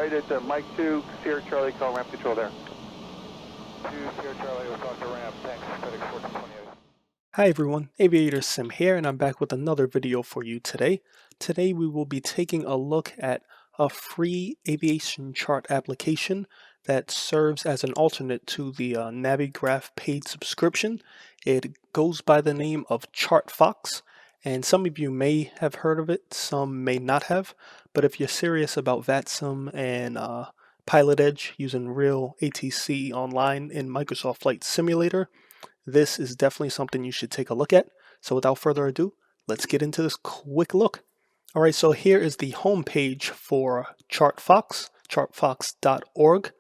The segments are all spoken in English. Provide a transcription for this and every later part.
right at Mike 2, Sierra Charlie, call ramp control there. 2 Sierra Charlie, we'll talk to ramp. Thanks, FedEx 1428. Hi everyone, Aviator Sim here, and I'm back with another video for you today. Today we will be taking a look at a free aviation chart application that serves as an alternate to the Navigraph paid subscription. It goes by the name of ChartFox, and some of you may have heard of it, some may not have, but if you're serious about VATSIM and Pilot Edge using real ATC online in Microsoft Flight Simulator, this is definitely something you should take a look at. So without further ado, let's get into this quick look. All right, so here is the home page for ChartFox, chartfox.org.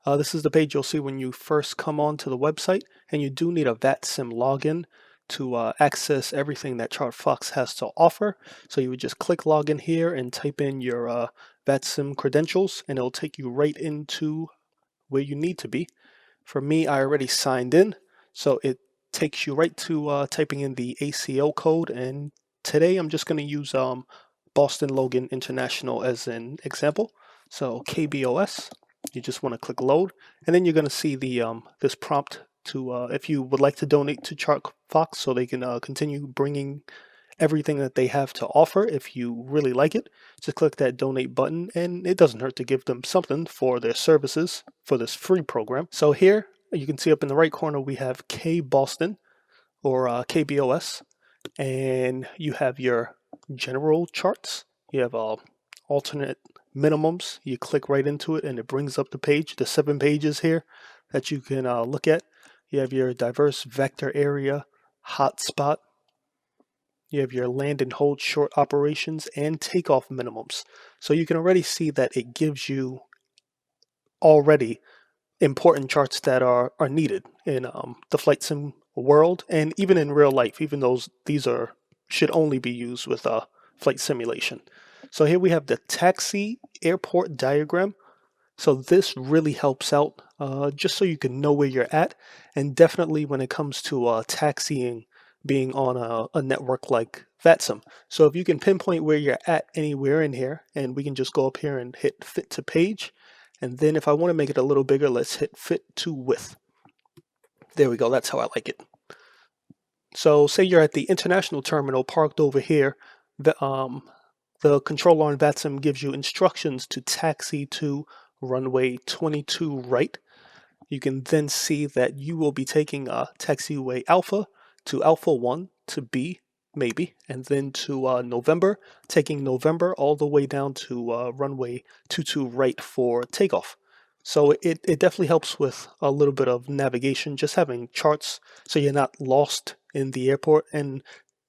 This is the page you'll see when you first come onto the website, and you do need a VATSIM login to access everything that ChartFox has to offer. So you would just click login here and type in your VATSIM credentials, and it'll take you right into where you need to be. For me, I already signed in. So it takes you right to typing in the ACO code, and today I'm just going to use Boston Logan International as an example. So KBOS, you just want to click load, and then you're going to see the this prompt to if you would like to donate to ChartFox so they can continue bringing everything that they have to offer. If you really like it, just click that donate button, and it doesn't hurt to give them something for their services for this free program. So here you can see up in the right corner we have K Boston, or KBOS, and you have your general charts. You have alternate minimums. You click right into it and it brings up the page, the 7 pages here that you can look at. You have your diverse vector area, hotspot. You have your land and hold short operations and takeoff minimums. So you can already see that it gives you already important charts that are needed in the flight sim world and even in real life, even though these should only be used with flight simulation. So here we have the taxi airport diagram. So this really helps out just so you can know where you're at, and definitely when it comes to taxiing being on a network like VATSIM. So if you can pinpoint where you're at anywhere in here, and we can just go up here and hit fit to page. And then if I want to make it a little bigger, let's hit fit to width. There we go, that's how I like it. So say you're at the international terminal parked over here, the controller on VATSIM gives you instructions to taxi to runway 22 right. You can then see that you will be taking taxiway Alpha to Alpha 1 to B, maybe, and then to November, taking November all the way down to runway 22 right for takeoff. So it definitely helps with a little bit of navigation, just having charts so you're not lost in the airport. And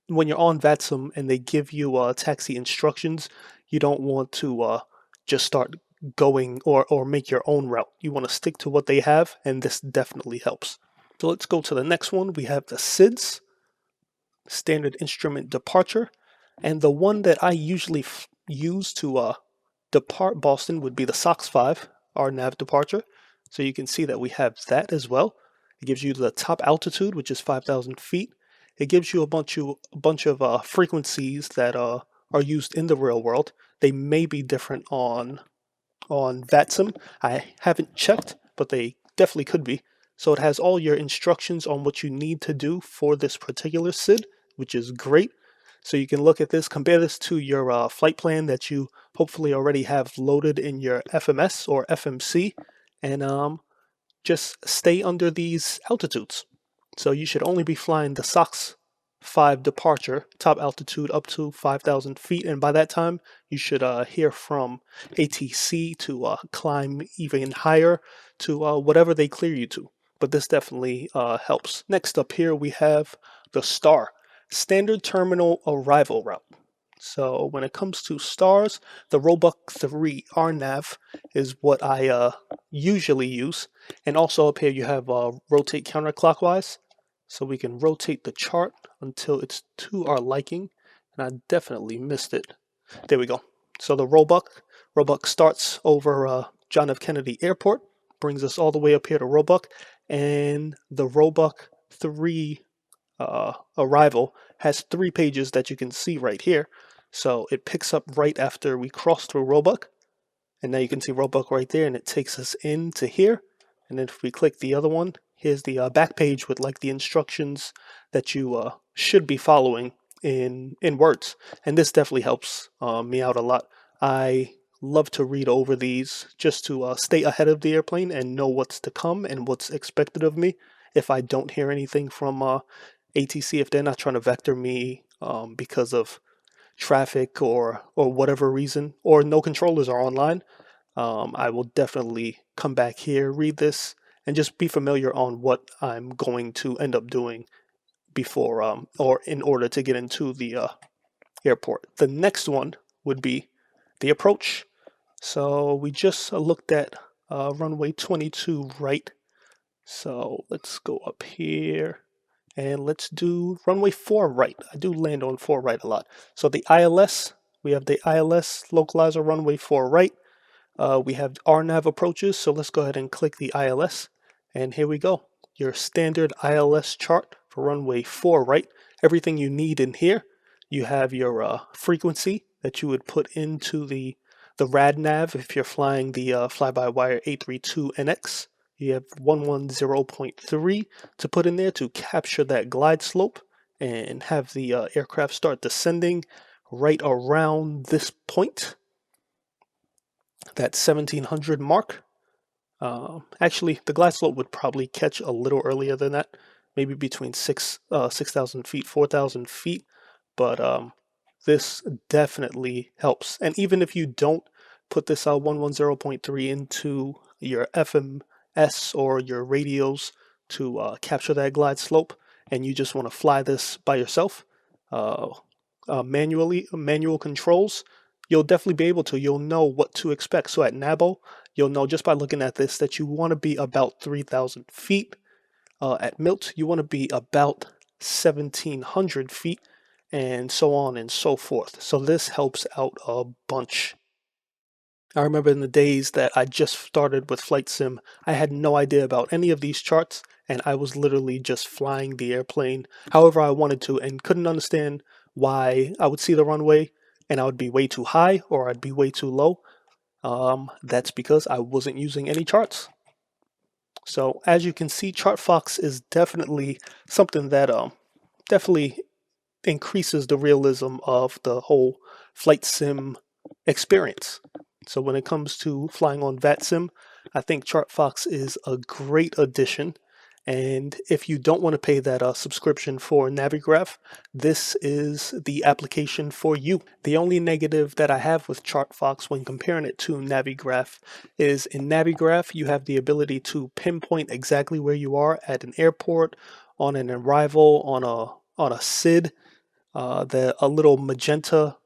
when you're on VATSIM and they give you taxi instructions, you don't want to just start going or make your own route. You want to stick to what they have, and this definitely helps. So let's go to the next one. We have the SIDS, Standard Instrument Departure, and the one that I usually use to depart Boston would be the SOX 5, our nav departure. So you can see that we have that as well. It gives you the top altitude, which is 5,000 feet. It gives you a bunch of frequencies that are used in the real world. They may be different on VATSIM. I haven't checked, but they definitely could be. So it has all your instructions on what you need to do for this particular SID, which is great. So you can look at this, compare this to your flight plan that you hopefully already have loaded in your FMS or FMC, and just stay under these altitudes. So you should only be flying the SOX 5 departure, top altitude up to 5,000 feet, and by that time you should hear from ATC to climb even higher to whatever they clear you to. But this definitely helps. Next up here we have the STAR, Standard Terminal Arrival Route. So when it comes to stars, the Roebuck 3 RNAV is what I usually use. And also up here you have rotate counterclockwise. So we can rotate the chart until it's to our liking. And I definitely missed it. There we go. So the Roebuck starts over John F. Kennedy Airport, brings us all the way up here to Roebuck. And the Roebuck 3 arrival has 3 pages that you can see right here. So it picks up right after we cross through Roebuck, And now you can see Roebuck right there, and it takes us into here. And then if we click the other one, here's the back page with like the instructions that you should be following in words. And this definitely helps me out a lot. I love to read over these just to stay ahead of the airplane and know what's to come and what's expected of me. If I don't hear anything from ATC, if they're not trying to vector me because of traffic or whatever reason, or no controllers are online, I will definitely come back here, read this, and just be familiar on what I'm going to end up doing before or in order to get into the airport. The next one would be the approach. So we just looked at runway 22 right. So let's go up here and let's do runway 4 right. I do land on 4 right a lot. So the ILS, we have the ILS localizer runway 4 right. We have RNAV approaches, so let's go ahead and click the ILS. And here we go. Your standard ILS chart for runway 4 right. Everything you need in here. You have your frequency that you would put into the RadNav if you're flying the fly-by-wire 832NX. You have 110.3 to put in there to capture that glide slope and have the aircraft start descending right around this point, that 1700 mark. Actually, the glide slope would probably catch a little earlier than that, maybe between 6,000 feet, 4,000 feet, but this definitely helps. And even if you don't put this 110.3 into your FMS or your radios to capture that glide slope, and you just want to fly this by yourself, manual controls, you'll definitely be able to. You'll know what to expect. So at Nabo, you'll know just by looking at this that you want to be about 3,000 feet. At Milt, you want to be about 1,700 feet, and so on and so forth. So this helps out a bunch. I remember in the days that I just started with Flight Sim, I had no idea about any of these charts, and I was literally just flying the airplane however I wanted to and couldn't understand why I would see the runway and I would be way too high or I'd be way too low. That's because I wasn't using any charts. So as you can see, ChartFox is definitely something that definitely increases the realism of the whole flight sim experience. So when it comes to flying on VATSIM, I think ChartFox is a great addition. And if you don't want to pay that subscription for Navigraph, this is the application for you. The only negative that I have with ChartFox when comparing it to Navigraph is in Navigraph, you have the ability to pinpoint exactly where you are at an airport, on an arrival, on a SID. A little magenta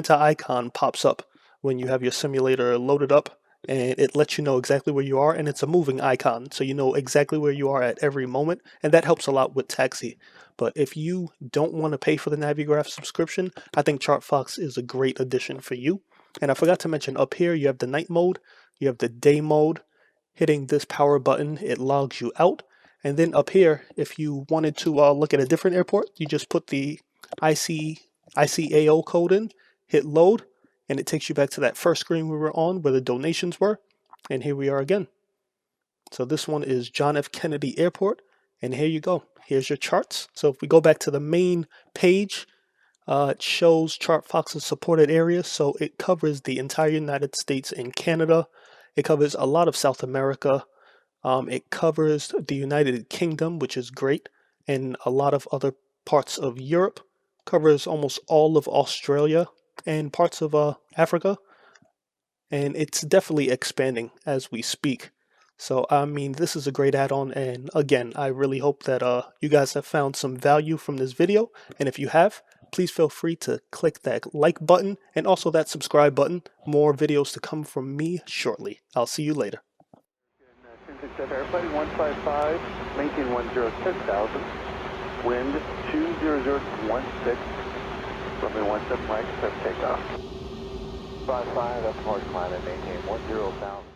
icon pops up when you have your simulator loaded up, and it lets you know exactly where you are, and it's a moving icon, so you know exactly where you are at every moment, and that helps a lot with taxi. But if you don't want to pay for the Navigraph subscription, I think ChartFox is a great addition for you. And I forgot to mention, up here you have the night mode, you have the day mode. Hitting this power button, it logs you out. And then up here, if you wanted to look at a different airport, you just put the ICAO code in, hit load, and it takes you back to that first screen we were on where the donations were. And here we are again. So this one is John F. Kennedy Airport, and here you go. Here's your charts. So if we go back to the main page, it shows ChartFox's supported areas. So it covers the entire United States and Canada. It covers a lot of South America. It covers the United Kingdom, which is great, and a lot of other parts of Europe. Covers almost all of Australia and parts of Africa. And it's definitely expanding as we speak. So, I mean, this is a great add-on. And again, I really hope that you guys have found some value from this video. And if you have, please feel free to click that like button and also that subscribe button. More videos to come from me shortly. I'll see you later. Airplane 155, maintain 106,000, wind 20016, runway 17 right, set takeoff. 55, that's hard climb and maintain 10,000.